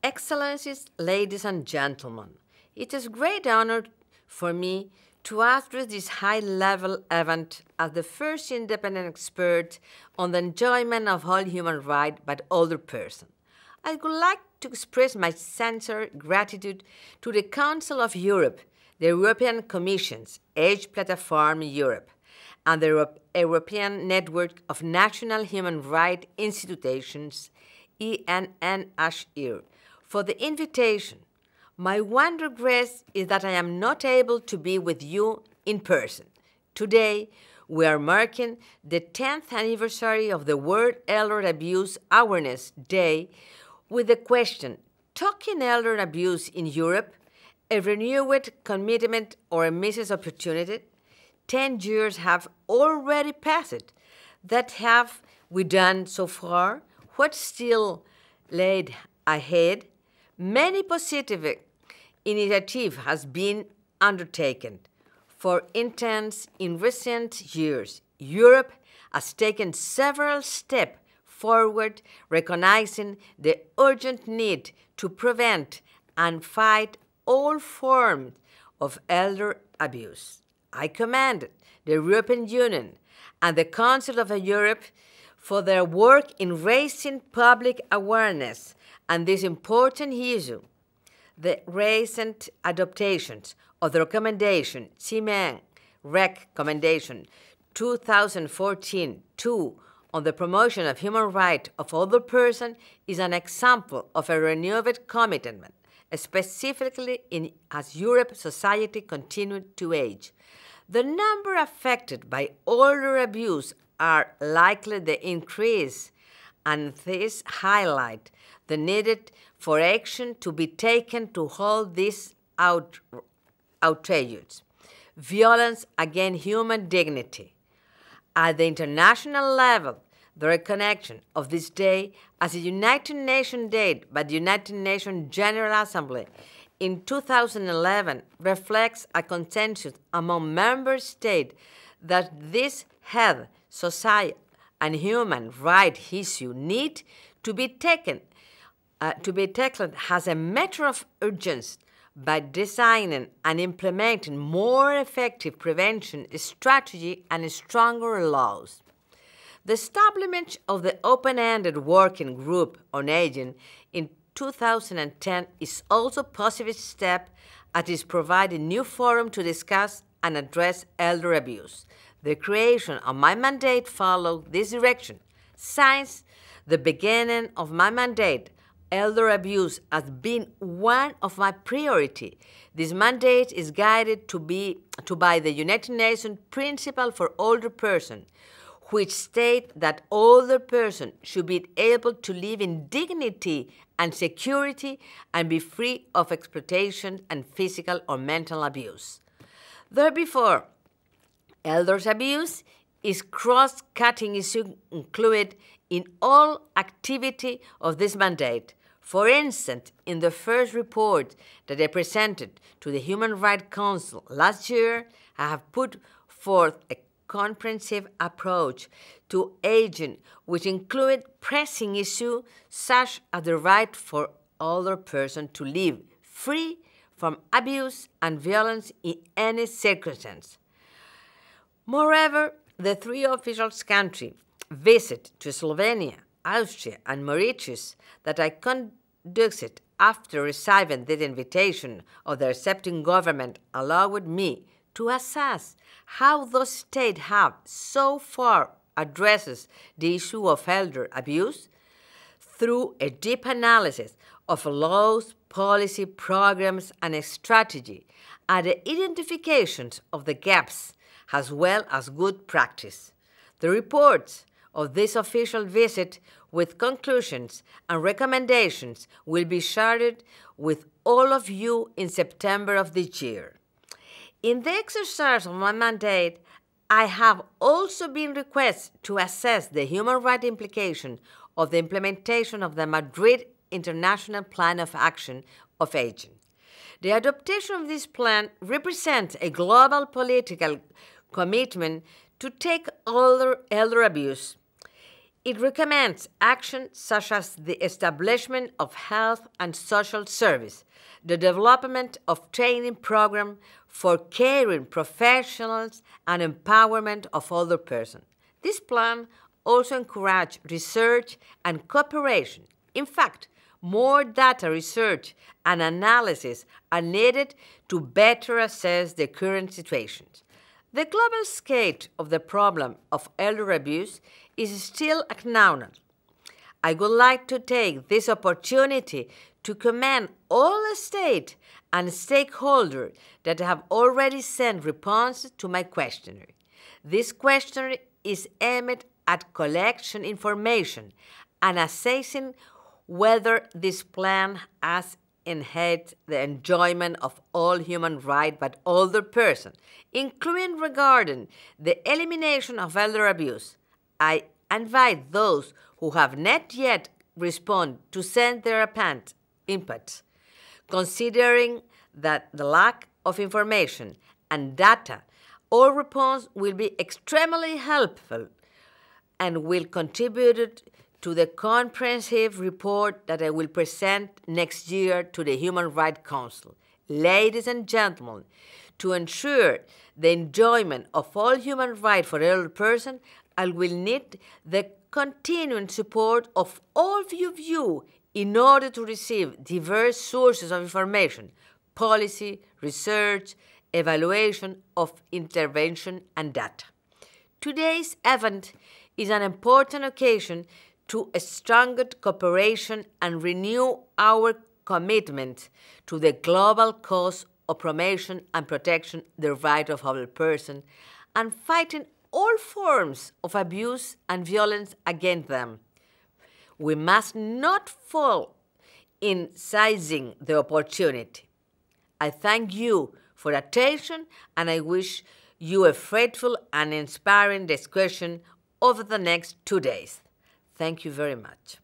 Excellencies, ladies and gentlemen, it is a great honor for me to address this high-level event as the first independent expert on the enjoyment of all human rights by older persons. I would like to express my sincere gratitude to the Council of Europe, the European Commission's Age Platform Europe, and the European Network of National Human Rights Institutions, ENNHRI, for the invitation. My one regret is that I am not able to be with you in person. Today, we are marking the 10th anniversary of the World Elder Abuse Awareness Day with the question, Talking Elder Abuse in Europe, a renewed commitment or a missed opportunity? 10 years have already passed. That have we done so far? What still laid ahead? Many positive initiatives has been undertaken. For instance, in recent years, Europe has taken several steps forward, recognizing the urgent need to prevent and fight all forms of elder abuse. I commend the European Union and the Council of Europe for their work in raising public awareness on this important issue. The recent adoptions of the recommendation, CMEN Recommendation 2014-2 on the promotion of human rights of older persons is an example of a renewed commitment, specifically as Europe's society continued to age. The number affected by older abuse are likely to increase, and this highlights the need for action to be taken to hold these outrages. Violence against human dignity. At the international level, the recognition of this day as a United Nations Day by the United Nations General Assembly in 2011 reflects a consensus among member states that this health, social, and human rights issue need to be tackled as a matter of urgency by designing and implementing more effective prevention strategy and stronger laws. The establishment of the open-ended working group on aging in 2010 is also a positive step as it provides a new forum to discuss and address elder abuse. The creation of my mandate followed this direction. Since the beginning of my mandate, elder abuse has been one of my priorities. This mandate is guided by the United Nations Principle for Older Persons, which state that older persons should be able to live in dignity and security and be free of exploitation and physical or mental abuse. Therefore, elders' abuse is cross-cutting issue included in all activity of this mandate. For instance, in the first report that I presented to the Human Rights Council last year, I have put forth a comprehensive approach to aging, which included pressing issues such as the right for older persons to live free from abuse and violence in any circumstance. Moreover, the three official countries visit to Slovenia, Austria, and Mauritius that I conducted after receiving this invitation of the accepting government allowed me to assess how those states have so far addressed the issue of elder abuse through a deep analysis of laws, policy, programs, and strategy, and the identifications of the gaps as well as good practice. The reports of this official visit with conclusions and recommendations will be shared with all of you in September of this year. In the exercise of my mandate, I have also been requested to assess the human rights implication of the implementation of the Madrid International Plan of Action of Aging. The adoption of this plan represents a global political commitment to take elder abuse It recommends actions such as the establishment of health and social service, the development of training programs for caring professionals, and empowerment of other persons. This plan also encourages research and cooperation. In fact, more data research and analysis are needed to better assess the current situations. The global scale of the problem of elder abuse is still acknowledged. I would like to take this opportunity to commend all the states and stakeholders that have already sent responses to my questionnaire. This questionnaire is aimed at collecting information and assessing whether this plan has enhanced the enjoyment of all human rights by older persons, including regarding the elimination of elder abuse. I invite those who have not yet responded to send their inputs, considering that the lack of information and data, all response will be extremely helpful and will contribute to the comprehensive report that I will present next year to the Human Rights Council. Ladies and gentlemen, to ensure the enjoyment of all human rights for elder persons, I will need the continuing support of all of you in order to receive diverse sources of information, policy, research, evaluation of intervention, and data. Today's event is an important occasion to a stronger cooperation and renew our commitment to the global cause of promotion and protection the right of all persons and fighting all forms of abuse and violence against them. We must not fall in seizing the opportunity. I thank you for attention and I wish you a fruitful and inspiring discussion over the next 2 days. Thank you very much.